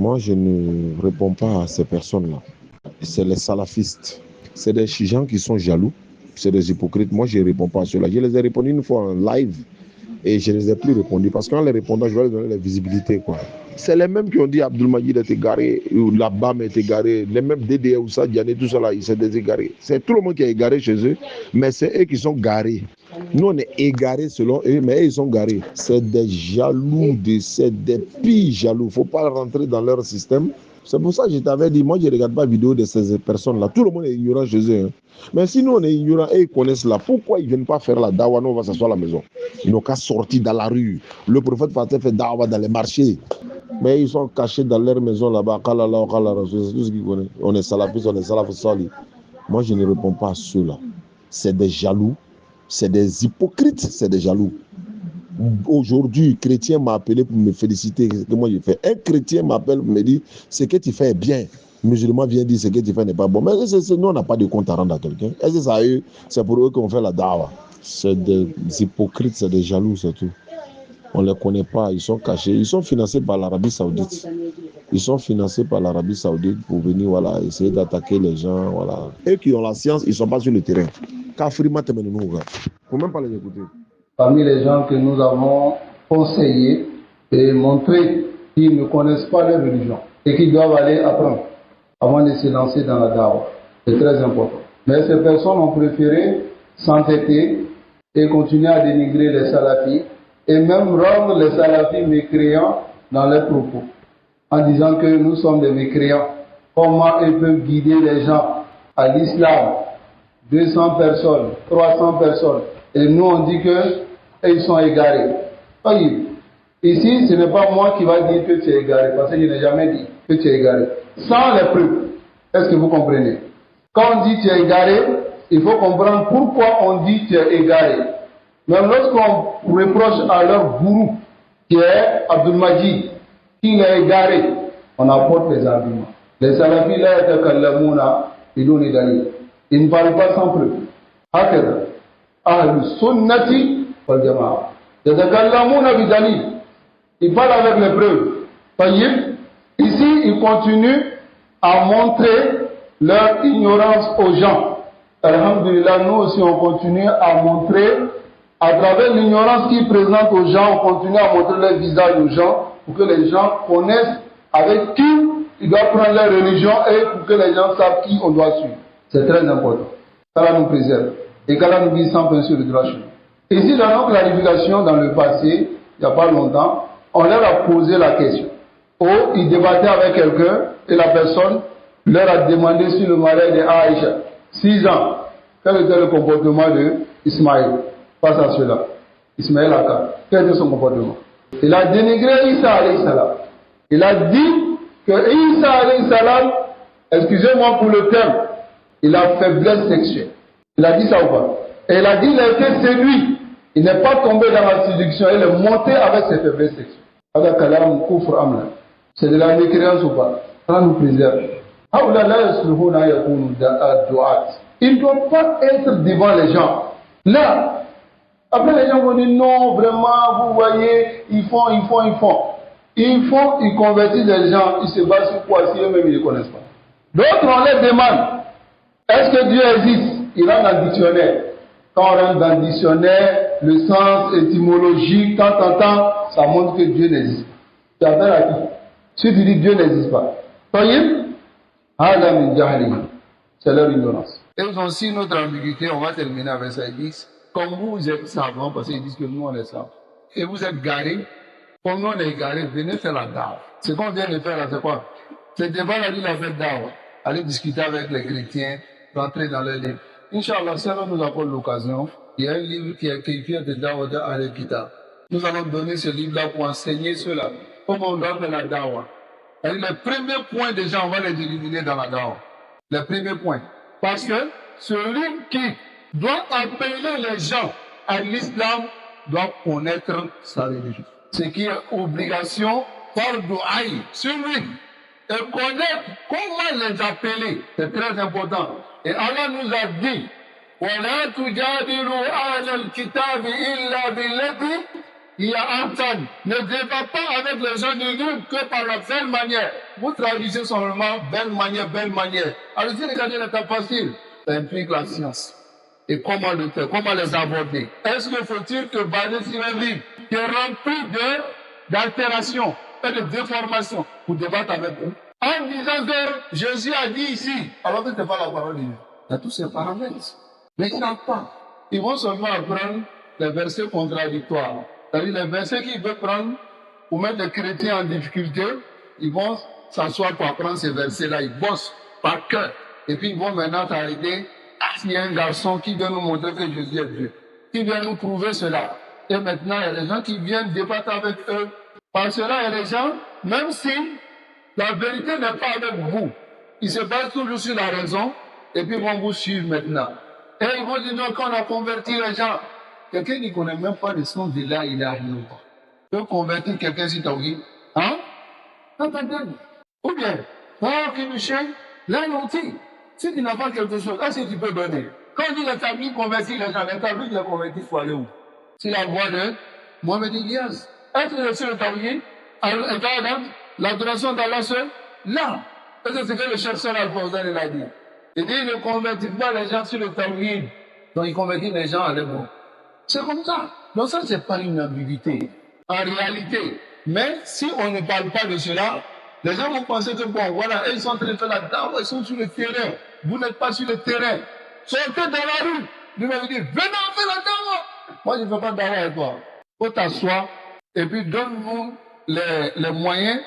Moi, je ne réponds pas à ces personnes-là. C'est les salafistes. C'est des gens qui sont jaloux. C'est des hypocrites. Moi, je ne réponds pas à ceux-là. Je les ai répondu une fois en live et je ne les ai plus répondu parce qu'en les répondant, je vais leur donner la visibilité, quoi. C'est les mêmes qui ont dit Abdul-Majid est égaré, ou la BAM est égaré, les mêmes DDE, Oussa, Diané, tout ça là, ils sont des égarés. C'est tout le monde qui est égaré chez eux, mais c'est eux qui sont garés. Nous, on est égarés selon eux, mais eux, ils sont garés. C'est des jaloux, c'est des pires jaloux. Il ne faut pas rentrer dans leur système. C'est pour ça que je t'avais dit, moi, je ne regarde pas la vidéo de ces personnes-là. Tout le monde est ignorant chez eux. Hein. Mais si nous, on est ignorant et ils connaissent là, pourquoi ils ne viennent pas faire la dawa? Nous, on va s'asseoir à la maison. Ils n'ont qu'à sortir dans la rue. Le prophète Fatih fait dawa dans les marchés. Mais ils sont cachés dans leur maison là-bas. C'est tout ce qu'ils connaissent. On est salafistes, on est salafistes. Moi, je ne réponds pas à ceux-là. C'est des jaloux. C'est des hypocrites, c'est des jaloux. Aujourd'hui, chrétien m'a appelé pour me féliciter. Ce que moi j'ai fait. Un chrétien m'appelle pour me dire ce que tu fais est bien. Le musulman vient dire ce que tu fais n'est pas bon. Mais nous, on n'a pas de compte à rendre à quelqu'un. Est-ce que ça eux, c'est pour eux qu'on fait la dawa? C'est des hypocrites, c'est des jaloux, c'est tout. On ne les connaît pas, ils sont cachés. Ils sont financés par l'Arabie Saoudite. Ils sont financés par l'Arabie Saoudite pour venir voilà, essayer d'attaquer les gens. Voilà. Eux qui ont la science, ils ne sont pas sur le terrain. Il ne faut même pas les écouter. Parmi les gens que nous avons conseillés et montré qu'ils ne connaissent pas leur religion et qu'ils doivent aller apprendre avant de se lancer dans la dawa. C'est très important. Mais ces personnes ont préféré s'entêter et continuer à dénigrer les salafis et même rendre les salafis mécréants dans leurs propos en disant que nous sommes des mécréants. Comment ils peuvent guider les gens à l'islam? 200 personnes, 300 personnes. Et nous, on dit qu'ils sont égarés. Oui. Ici, ce n'est pas moi qui va dire que tu es égaré, parce que je n'ai jamais dit que tu es égaré. Sans les preuves. Est-ce que vous comprenez? Quand on dit tu es égaré, il faut comprendre pourquoi on dit tu es égaré. Mais lorsqu'on reproche à leur gourou, qui est Abdul-Majid, qu'il est égaré, on apporte les arguments. Les salafis, là, ils donnent les dalils. Ils ne parlent pas sans preuve. Hakada. Ahlus sunnati wal jama'a. Yatakallamuna bi dalil. Ils parlent avec les preuves. Tayyib. Ici, ils continuent à montrer leur ignorance aux gens. Alhamdulillah, nous aussi, on continue à montrer, à travers l'ignorance qu'ils présentent aux gens, on continue à montrer leur visage aux gens pour que les gens connaissent avec qui ils doivent prendre leur religion et pour que les gens savent qui on doit suivre. C'est très important. qu'Allah nous préserve et qu'Allah nous guide sans pincer sur le droit chemin. Ici, dans notre clarification dans le passé, il n'y a pas longtemps, on leur a posé la question. Ou ils débattaient avec quelqu'un et la personne leur a demandé sur le mariage de Aïcha, 6 ans, quel était le comportement de Ismaël face à cela. Ismaël Akka, quel était son comportement? Il a dénigré Isa alayhi salam. Il a dit que Isa alayhi salam, excusez-moi pour le terme, il a faiblesse sexuelle. Il a dit ça ou pas? Et il a dit qu'il a été séduit. Il n'est pas tombé dans la séduction, il est monté avec ses faiblesses sexuelles. C'est de la mécréance ou pas? Ça nous préserve. Ils ne doivent pas être devant les gens. Là, après les gens vont dire non, vraiment, vous voyez, ils font. Ils convertissent les gens, ils se basent sur quoi si eux-mêmes ils ne connaissent pas. D'autres, on les demande, est-ce que Dieu existe? Ils rentrent dans le dictionnaire. Quand on rentre dans le dictionnaire, le sens étymologique, quand on entend, ça montre que Dieu n'existe pas. Tu appelles à qui? Si tu dis Dieu n'existe pas. C'est leur ignorance. Et ils ont aussi notre ambiguïté, on va terminer avec ça. Ils disent, comme vous êtes savants, parce qu'ils disent que nous on est savants, et vous êtes garés, comme nous on est garés, venez faire la dawa. Ce qu'on vient de faire là, c'est quoi? C'est débat la vie la fête dawa. Aller discuter avec les chrétiens, rentrer dans leur livre. Inch'Allah, si Allah nous apporte l'occasion, il y a un livre qui est écrit de Dawa al-Kitab. Nous allons donner ce livre-là pour enseigner cela. Comment on doit faire la dawa. Et les premiers points déjà, on va les éliminer dans la dawa. Les premiers points. Parce que celui qui doit appeler les gens à l'islam doit connaître sa religion. Ce qui est obligation par Douaï sur lui. Et connaître comment les appeler. C'est très important. Et Allah nous a dit وَلَا تُجَادِلُوا أَهْلَ الْكِتَابِ إِلَّا بِالَّتِي il y a Antoine. Ne débat pas avec les gens de nous que par la belle manière. Vous traduisez seulement belle manière, belle manière. Alors si regardez l'état facile, ça implique la science. Et comment le faire, comment les aborder. Est-ce qu'il faut-il que basé sur un livre qui est rempli d'altérations et de déformations pour débattre avec eux? En disant que Jésus a dit ici, alors que ce n'est pas la parole de Dieu. Il y a tous ces paramètres. Mais ils ne savent pas. Ils vont seulement apprendre les versets contradictoires. C'est-à-dire les versets qu'ils veulent prendre pour mettre les chrétiens en difficulté, ils vont s'asseoir pour apprendre ces versets-là. Ils bossent par cœur. Et puis ils vont maintenant s'arrêter s'il y a un garçon qui vient nous montrer que Jésus est Dieu, qui vient nous prouver cela. Et maintenant, il y a des gens qui viennent débattre avec eux. Par cela, il y a des gens, même si la vérité n'est pas avec vous, ils se basent toujours sur la raison, et puis ils vont vous suivre maintenant. Et ils vont dire, non, quand on a converti les gens, quelqu'un qui ne connaît même pas le son de là, il est arrivé. Peut convertir quelqu'un si tu as oublié. Hein? Ou bien, oh, Michel, là, non, si tu n'as pas quelque chose, là, si tu peux donner. Quand on dit l'établi converti les gens, l'établi qui est converti, il faut aller où? C'est la voix de Mohamed Ilyas. Est-ce que c'est le tablier? L'adoration d'Allah seul? Là. Parce que c'est ce que le chercheur Al-Fawzan a dit. Il dit, il ne convertit pas les gens sur le tablier. Donc, il convertit les gens à l'époque. C'est comme ça. Donc, ça, c'est pas une ambiguïté. En réalité. Mais, si on ne parle pas de cela, les gens vont penser que bon, voilà, ils sont en train de faire la dawa, ils sont sur le terrain. Vous n'êtes pas sur le terrain. Sortez dans la rue. Lui m'avait dit, venez, on fait la dawa. Moi, je ne fais pas de dawa avec toi. Faut t'asseoir, et puis donne-nous les moyens,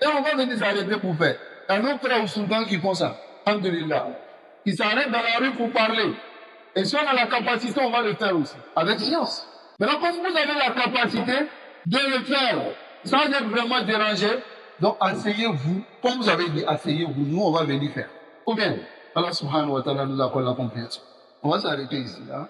et on va venir s'arrêter pour faire. Un autre frère au Soudan qui font ça. Alhamdulillah. Ils s'arrêtent dans la rue pour parler. Et si on a la capacité, on va le faire aussi. Avec science. Maintenant, comme vous avez la capacité de le faire, sans être vraiment dérangé, donc, asseyez-vous, comme vous avez dit, asseyez-vous, nous, on va venir faire. Ou bien, Allah subhanahu wa ta'ala nous accorde la compréhension. On va s'arrêter ici, là.